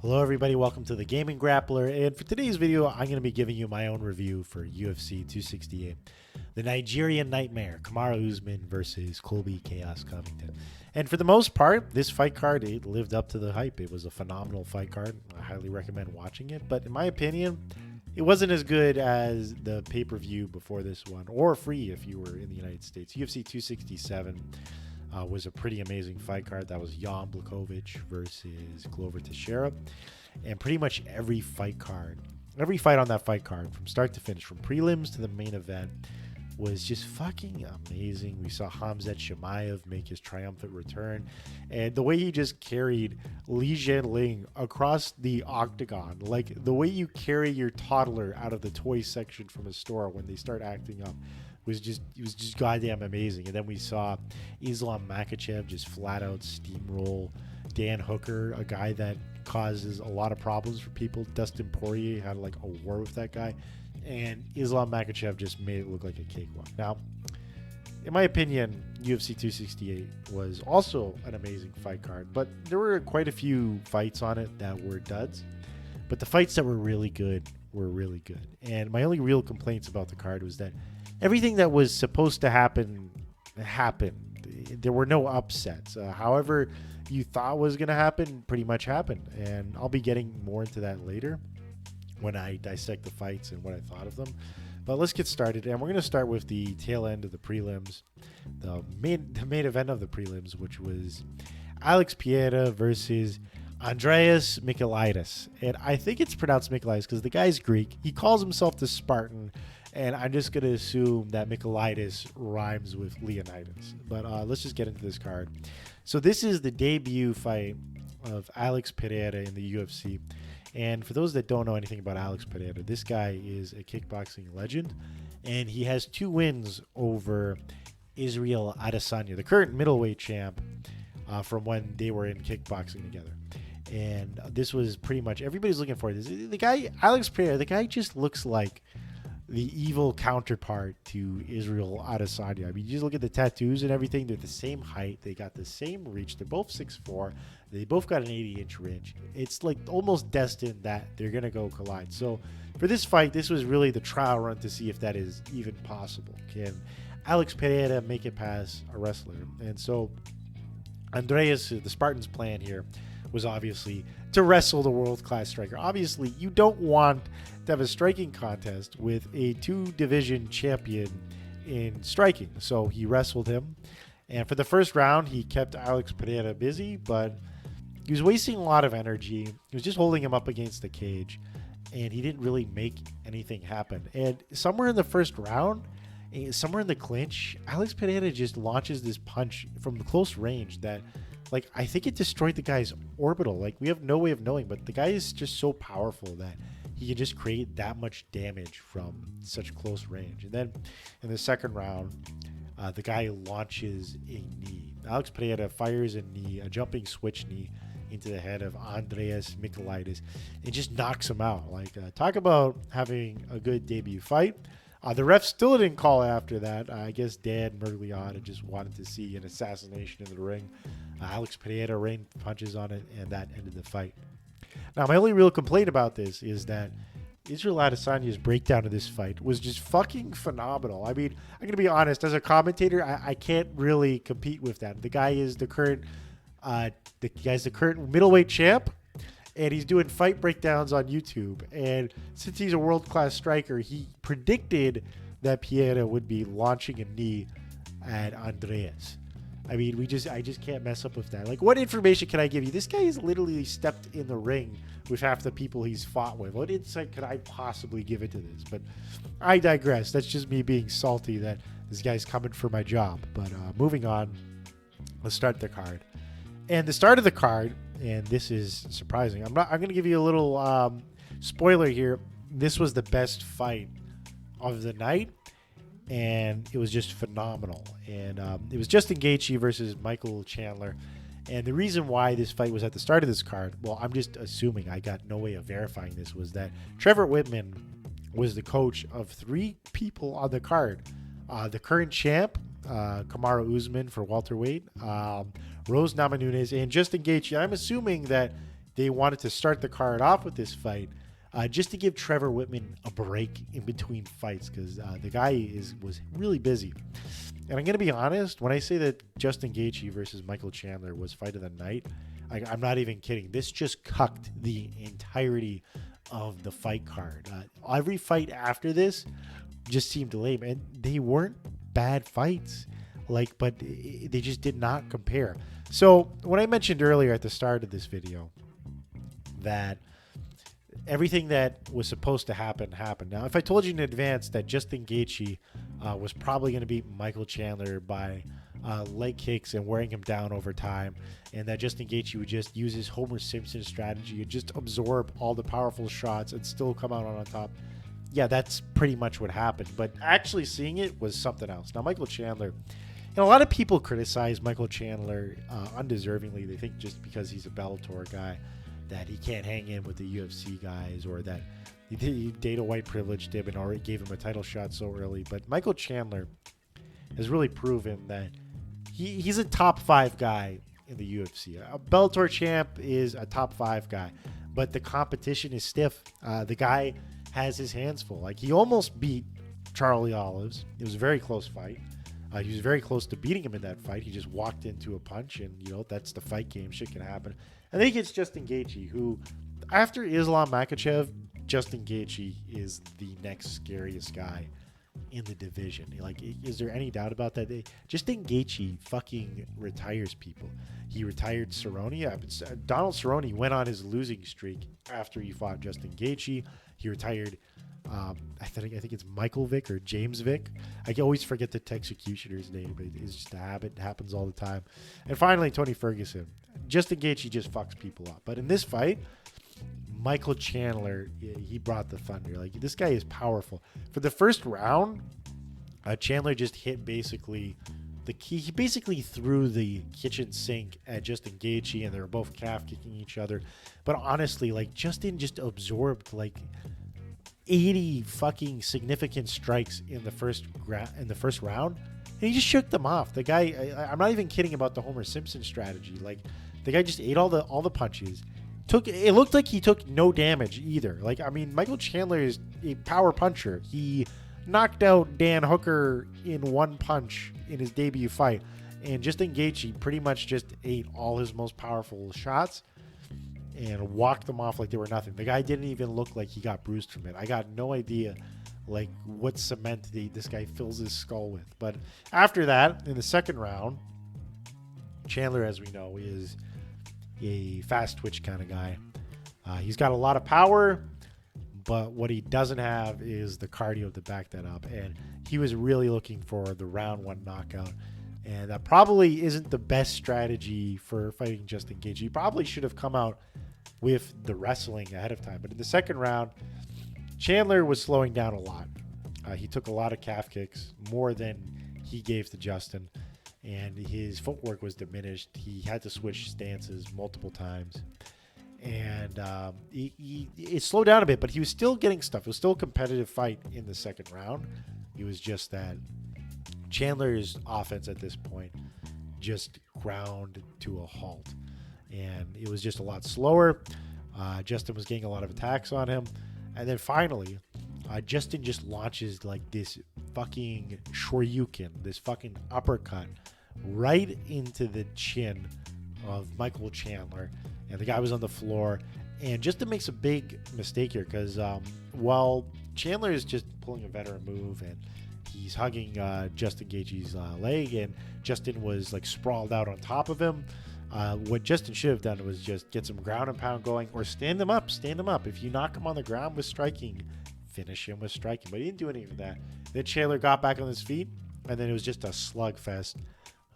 Hello everybody, welcome to the Gaming Grappler, and for today's video I'm going to be giving you my own review for UFC 268. The Nigerian Nightmare, Kamaru Usman versus Colby Chaos Covington. And for the most part, this fight card, it lived up to the hype. It was a phenomenal fight card. I highly recommend watching it, but in my opinion, it wasn't as good as the pay-per-view before this one, or free if you were in the United States. UFC 267 was a pretty amazing fight card. That was Jan Blachowicz versus Glover Teixeira. And pretty much every fight on that fight card, from start to finish, from prelims to the main event, was just fucking amazing. We saw Khamzat Chimaev make his triumphant return. And the way he just carried Li Jinling across the octagon, like the way you carry your toddler out of the toy section from a store when they start acting up, it was just goddamn amazing. And then we saw Islam Makhachev just flat out steamroll Dan Hooker, a guy that causes a lot of problems for people. Dustin Poirier had like a war with that guy, and Islam Makhachev just made it look like a cakewalk. Now, in my opinion, UFC 268 was also an amazing fight card, but there were quite a few fights on it that were duds. But the fights that were really good were really good. And my only real complaints about the card was that everything that was supposed to happen happened. There were no upsets. However you thought was going to happen pretty much happened. And I'll be getting more into that later when I dissect the fights and what I thought of them. But let's get started. And we're going to start with the tail end of the prelims, the main event of the prelims, which was Alex Pierre versus Andreas Micheleitis. And I think it's pronounced Micheleitis because the guy's Greek. He calls himself the Spartan. And I'm just going to assume that Micheleitis rhymes with Leonidas. But let's just get into this card. So this is the debut fight of Alex Pereira in the UFC. And for those that don't know anything about Alex Pereira, this guy is a kickboxing legend. And he has 2 wins over Israel Adesanya, the current middleweight champ, from when they were in kickboxing together. And this was pretty much everybody's looking for this. The guy, Alex Pereira, the guy just looks like the evil counterpart to Israel Adesanya. I mean, you just look at the tattoos and everything. They're the same height. They got the same reach. They're both 6'4". They both got an 80-inch reach. It's like almost destined that they're going to go collide. So for this fight, this was really the trial run to see if that is even possible. Can Alex Pereira make it past a wrestler? And so Andreas, the Spartan's plan here, was obviously to wrestle the world-class striker. Obviously, you don't want to have a striking contest with a 2-division champion in striking. So he wrestled him. And for the first round, he kept Alex Pereira busy, but he was wasting a lot of energy. He was just holding him up against the cage, and he didn't really make anything happen. And somewhere in the first round, somewhere in the clinch, Alex Pereira just launches this punch from close range that, like, I think it destroyed the guy's orbital. Like, we have no way of knowing, but the guy is just so powerful that he can just create that much damage from such close range. And then in the second round, the guy launches a knee. Alex Pereira fires a knee, a jumping switch knee, into the head of Andreas Micheleitis and just knocks him out. Like, talk about having a good debut fight. The ref still didn't call after that. I guess Dan Mergliata just wanted to see an assassination in the ring. Alex Pereira rained punches on it, and that ended the fight. Now, my only real complaint about this is that Israel Adesanya's breakdown of this fight was just fucking phenomenal. I mean, I'm going to be honest, as a commentator, I can't really compete with that. The guy is the current middleweight champ, and he's doing fight breakdowns on YouTube. And since he's a world-class striker, he predicted that Pierre would be launching a knee at Andreas. I mean, I just can't mess up with that. Like, what information can I give you? This guy has literally stepped in the ring with half the people he's fought with. What insight could I possibly give into this? But I digress. That's just me being salty that this guy's coming for my job. But moving on, let's start the card. And the start of the card, and this is surprising. I'm going to give you a little spoiler here. This was the best fight of the night, and it was just phenomenal. And it was Justin Geichi versus Michael Chandler. And the reason why this fight was at the start of this card, well, I'm just assuming, I got no way of verifying this, was that Trevor Whitman was the coach of 3 people on the card. The current champ, Kamaru Usman for welterweight, Rose Namajunas, and Justin Gaethje. I'm assuming that they wanted to start the card off with this fight just to give Trevor Whitman a break in between fights, because the guy was really busy. And I'm going to be honest, when I say that Justin Gaethje versus Michael Chandler was fight of the night, I'm not even kidding. This just cucked the entirety of the fight card. Every fight after this just seemed lame, and they weren't bad fights, but they just did not compare. So when I mentioned earlier at the start of this video that everything that was supposed to happen happened. Now, if I told you in advance that Justin Gaethje was probably going to beat Michael Chandler by leg kicks and wearing him down over time, and that Justin Gaethje would just use his Homer Simpson strategy and just absorb all the powerful shots and still come out on top, yeah, that's pretty much what happened. But actually seeing it was something else. Now, Michael Chandler, and a lot of people criticize Michael Chandler undeservingly. They think just because he's a Bellator guy that he can't hang in with the UFC guys, or that Dana White privileged him and already gave him a title shot so early. But Michael Chandler has really proven that he's a top 5 guy in the UFC. A Bellator champ is a top 5 guy, but the competition is stiff. The guy has his hands full. He almost beat Charlie Olives. It was a very close fight. He was very close to beating him in that fight. He just walked into a punch, and that's the fight game. Shit can happen. I think it's Justin Gaethje, who, after Islam Makhachev, Justin Gaethje is the next scariest guy in the division. Is there any doubt about that? Justin Gaethje fucking retires people. He retired Cerrone. Donald Cerrone went on his losing streak after he fought Justin Gaethje. He retired. I think it's Michael Vick or James Vick. I always forget the executioner's name, but it's just a habit. It happens all the time. And finally, Tony Ferguson. Justin Gaethje just fucks people up. But in this fight, Michael Chandler, he brought the thunder. This guy is powerful. For the first round, Chandler just hit basically the key. He basically threw the kitchen sink at Justin Gaethje, and they were both calf kicking each other. But honestly, Justin just absorbed 80 fucking significant strikes in the first round, and he just shook them off. The guy, I'm not even kidding about the Homer Simpson strategy. The guy just ate all the punches. It looked like he took no damage either. Michael Chandler is a power puncher. He knocked out Dan Hooker in one punch in his debut fight, and Justin Gaethje pretty much just ate all his most powerful shots and walked them off like they were nothing. The guy didn't even look like he got bruised from it. I got no idea what cement this guy fills his skull with. But after that, in the second round, Chandler, as we know, is a fast twitch kind of guy. He's got a lot of power, but what he doesn't have is the cardio to back that up. And he was really looking for the round 1 knockout. And that probably isn't the best strategy for fighting Justin Gaethje. He probably should have come out with the wrestling ahead of time. But in the second round, Chandler was slowing down a lot. He took a lot of calf kicks, more than he gave to Justin. And his footwork was diminished. He had to switch stances multiple times. And it slowed down a bit, but he was still getting stuff. It was still a competitive fight in the second round. It was just that Chandler's offense at this point just ground to a halt. And it was just a lot slower. Justin was getting a lot of attacks on him. And then finally, Justin just launches this fucking shoryuken, this fucking uppercut right into the chin of Michael Chandler. And the guy was on the floor. And Justin makes a big mistake here because while Chandler is just pulling a veteran move and he's hugging Justin Gaethje's leg, and Justin was sprawled out on top of him. What Justin should have done was just get some ground and pound going, or stand him up. If you knock him on the ground with striking, finish him with striking. But he didn't do any of that. Then Chandler got back on his feet, and then it was just a slugfest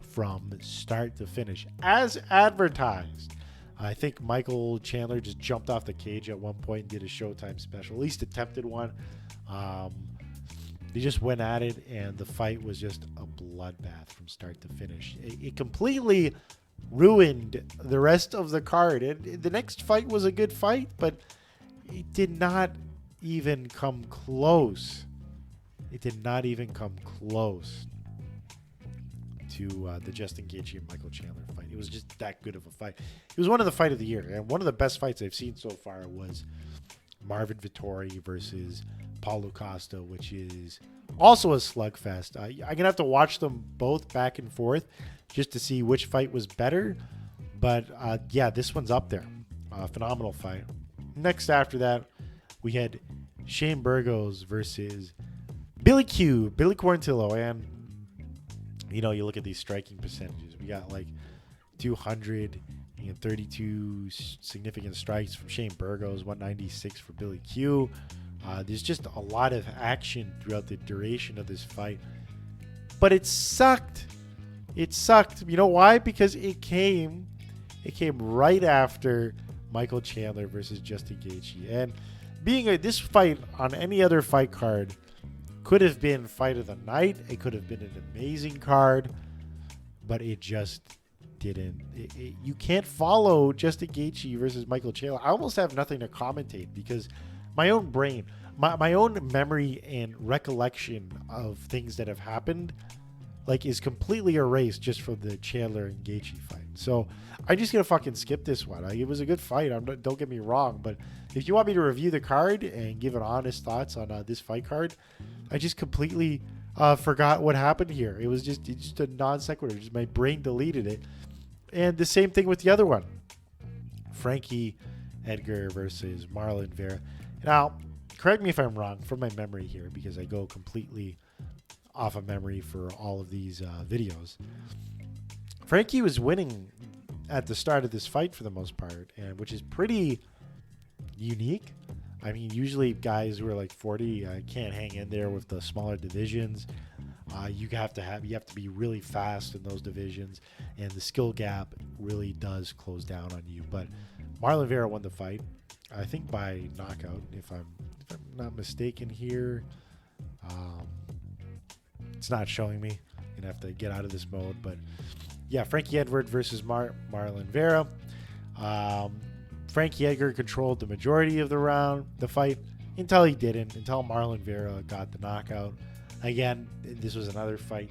from start to finish, as advertised. I think Michael Chandler just jumped off the cage at one point and did a Showtime special, at least attempted one. They just went at it, and the fight was just a bloodbath from start to finish. It completely ruined the rest of the card. And the next fight was a good fight, but it did not even come close. It did not even come close to the Justin Gaethje and Michael Chandler fight. It was just that good of a fight. It was one of the fight of the year, and one of the best fights I've seen so far was Marvin Vettori versus Paulo Costa, which is also a slugfest. I'm gonna have to watch them both back and forth just to see which fight was better. But yeah, this one's up there. Phenomenal fight. Next after that, we had Shane Burgos versus Billy Quarantillo. And, you know, you look at these striking percentages. We got like 232 significant strikes from Shane Burgos, 196 for Billy Q. There's just a lot of action throughout the duration of this fight. But it sucked. It sucked. You know why? Because it came right after Michael Chandler versus Justin Gaethje. And this fight on any other fight card could have been fight of the night. It could have been an amazing card, but it just didn't. You can't follow Justin Gaethje versus Michael Chandler. I almost have nothing to commentate because my own brain, my own memory and recollection of things that have happened, like, is completely erased just from the Chandler and Gaethje fight. So I'm just gonna fucking skip this one. It was a good fight. Don't get me wrong, but if you want me to review the card and give an honest thoughts on this fight card, I just completely forgot what happened here. It was just a non sequitur. Just my brain deleted it. And the same thing with the other one, Frankie Edgar versus Marlon Vera. Now, correct me if I'm wrong from my memory here, because I go completely off of memory for all of these videos. Frankie was winning at the start of this fight for the most part, and which is pretty unique. I mean, usually guys who are like 40 can't hang in there with the smaller divisions. You have to be really fast in those divisions, and the skill gap really does close down on you. But Marlon Vera won the fight, I think by knockout, if I'm not mistaken here. It's not showing me. I'm gonna have to get out of this mode, but yeah, Frankie Edward versus Marlon Vera. Frankie Edgar controlled the majority of the fight, until he didn't, until Marlon Vera got the knockout. Again, this was another fight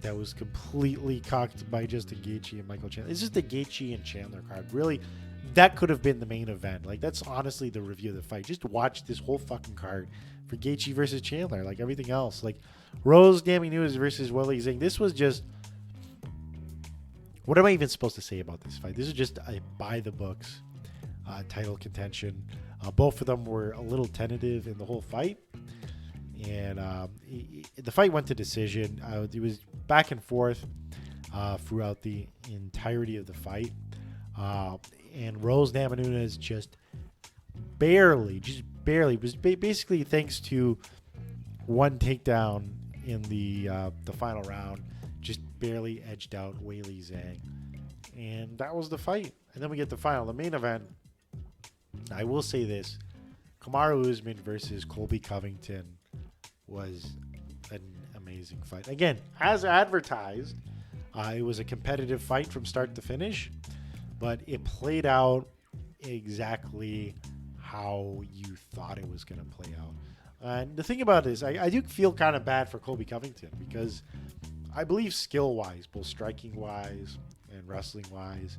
that was completely cocked by Justin Gaethje and Michael Chandler. It's just the Gaethje and Chandler card. Really, that could have been the main event. Like, that's honestly the review of the fight. Just watch this whole fucking card for Gaethje versus Chandler. Like everything else, like Rose Namajunas versus Weili Zhang. This was just, what am I even supposed to say about this fight? This is just a by the books title contention. Both of them were a little tentative in the whole fight, and the fight went to decision. It was back and forth throughout the entirety of the fight, and Rose Namajunas just barely, it was basically thanks to one takedown in the final round, just barely edged out Weili Zhang, and that was the fight. And then we get the final, the main event. I will say this: Kamaru Usman versus Colby Covington was an amazing fight. Again, as advertised, it was a competitive fight from start to finish, but it played out exactly how you thought it was going to play out. And the thing about it is, I do feel kind of bad for Colby Covington, because I believe skill-wise, both striking-wise and wrestling-wise,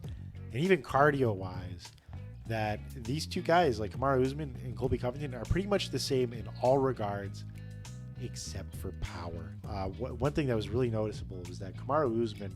and even cardio-wise, that these two guys, like Kamaru Usman and Colby Covington, are pretty much the same in all regards except for power. One thing that was really noticeable was that Kamaru Usman,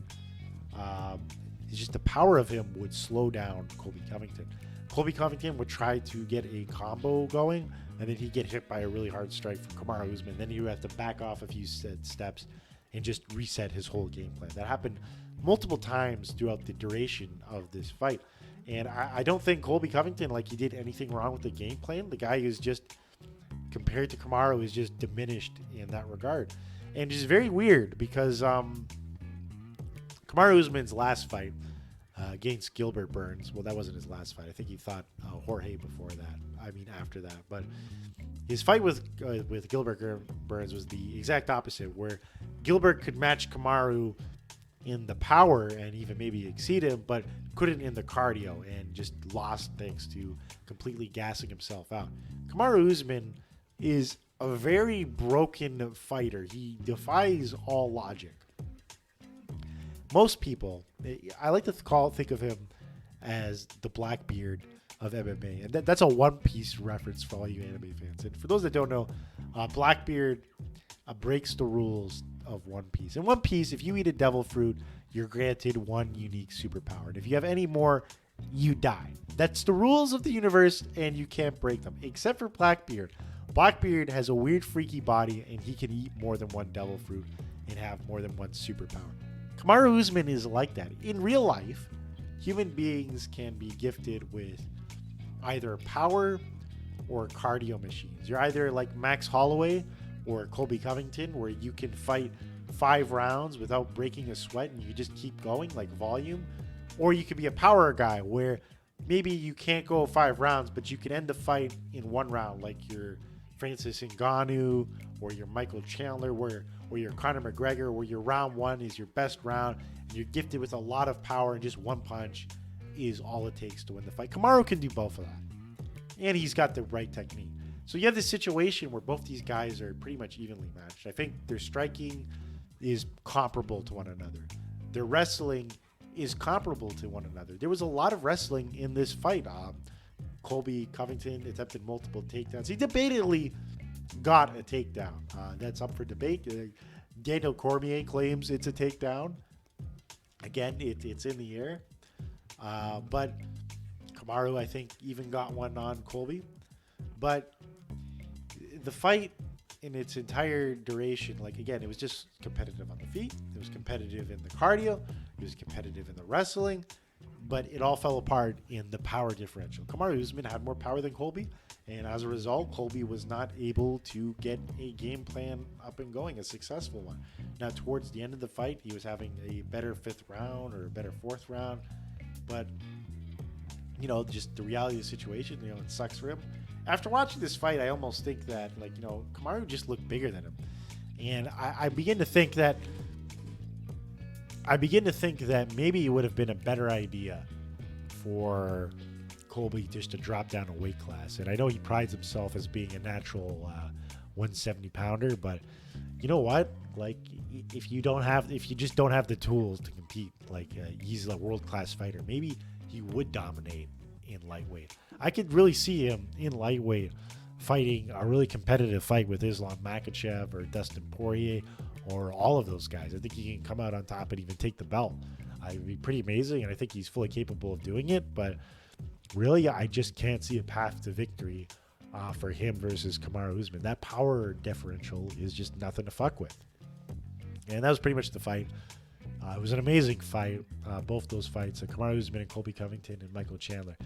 just the power of him would slow down Colby Covington. Colby Covington would try to get a combo going, and then he'd get hit by a really hard strike from Kamaru Usman. Then he would have to back off a few steps and just reset his whole game plan. That happened multiple times throughout the duration of this fight. And I don't think Colby Covington, like, he did anything wrong with the game plan. The guy is just, compared to Kamaru, is just diminished in that regard. And it's very weird because Kamaru Usman's last fight against Gilbert Burns, well, that wasn't his last fight. I think he fought Jorge before that. I mean, after that. But his fight with Gilbert Burns was the exact opposite, where Gilbert could match Kamaru in the power and even maybe exceed him, but couldn't in the cardio, and just lost thanks to completely gassing himself out. Kamaru Usman is a very broken fighter. He defies all logic. most people, I like to think of him as the Blackbeard of MMA. And that's a One Piece reference for all you anime fans. And for those that don't know, Blackbeard breaks the rules of One Piece. In One Piece, if you eat a devil fruit, you're granted one unique superpower. And if you have any more, you die. That's the rules of the universe, and you can't break them, except for Blackbeard. Blackbeard has a weird, freaky body, and he can eat more than one devil fruit and have more than one superpower. Kamaru Usman is like that. In real life, human beings can be gifted with either power or cardio machines. You're either like Max Holloway or Colby Covington, where you can fight 5 rounds without breaking a sweat and you just keep going like volume. Or you could be a power guy where maybe you can't go 5 rounds, but you can end the fight in 1 round, like your Francis Ngannou or your Michael Chandler, or your Conor McGregor, where your round 1 is your best round and you're gifted with a lot of power and just one punch is all it takes to win the fight. Kamaru can do both of that, and he's got the right technique. So you have this situation where both these guys are pretty much evenly matched. I think their striking is comparable to one another. Their wrestling is comparable to one another. There was a lot of wrestling in this fight. Colby Covington attempted multiple takedowns. He debatably got a takedown. That's up for debate. Daniel Cormier claims it's a takedown. Again, it's in the air. But Kamaru, I think, even got one on Colby. But the fight in its entire duration, like, again, it was just competitive on the feet. It was competitive in the cardio. It was competitive in the wrestling. But it all fell apart in the power differential. Kamaru Usman had more power than Colby, and as a result, Colby was not able to get a game plan up and going, a successful one. Now, towards the end of the fight, he was having a better 5th round or a better 4th round, but, you know, just the reality of the situation, you know, it sucks for him. After watching this fight, I almost think that, like, you know, Kamaru just looked bigger than him. And I begin to think that maybe it would have been a better idea for Colby just to drop down a weight class. And I know he prides himself as being a natural 170 pounder, but you know what? Like, if you just don't have the tools to compete, like he's a world-class fighter, maybe he would dominate in lightweight. I could really see him in lightweight fighting a really competitive fight with Islam Makhachev or Dustin Poirier or all of those guys. I think he can come out on top and even take the belt. It would be pretty amazing, and I think he's fully capable of doing it, but really, I just can't see a path to victory for him versus Kamaru Usman. That power differential is just nothing to fuck with. And that was pretty much the fight. It was an amazing fight, both those fights, Kamaru Usman and Colby Covington and Michael Chandler.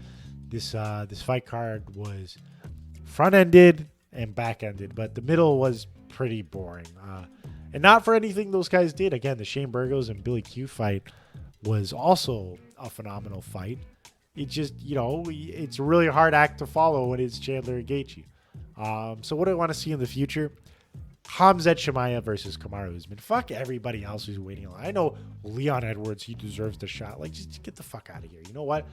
This fight card was front-ended and back-ended, but the middle was pretty boring. And not for anything those guys did. Again, the Shane Burgos and Billy Q fight was also a phenomenal fight. It just, you know, it's a really hard act to follow when it's Chandler Gaethje. So what do I want to see in the future? Khamzat Chimaev versus Kamaru Usman. Fuck everybody else who's waiting on. I know Leon Edwards, he deserves the shot. Like, just get the fuck out of here. You know what?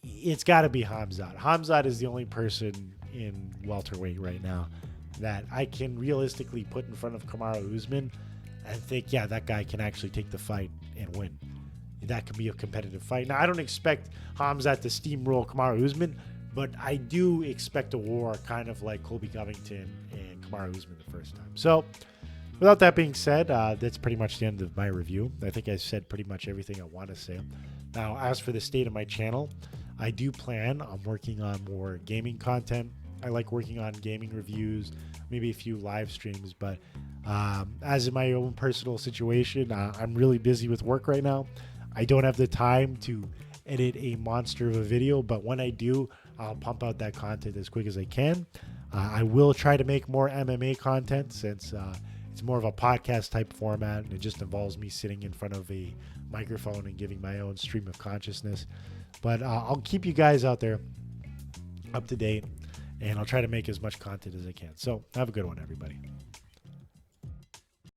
It's got to be Khamzat. Khamzat is the only person in welterweight right now that I can realistically put in front of Kamaru Usman and think, yeah, that guy can actually take the fight and win. That could be a competitive fight. Now, I don't expect Khamzat to steamroll Kamaru Usman, but I do expect a war kind of like Colby Covington and Kamaru Usman the first time. So, without that being said, that's pretty much the end of my review. I think I said pretty much everything I want to say. Now, as for the state of my channel, I do plan on working on more gaming content. I like working on gaming reviews, maybe a few live streams, but as in my own personal situation, I'm really busy with work right now. I don't have the time to edit a monster of a video, but when I do, I'll pump out that content as quick as I can. I will try to make more MMA content since it's more of a podcast type format, and it just involves me sitting in front of a microphone and giving my own stream of consciousness. But I'll keep you guys out there up to date, and I'll try to make as much content as I can. So have a good one, everybody.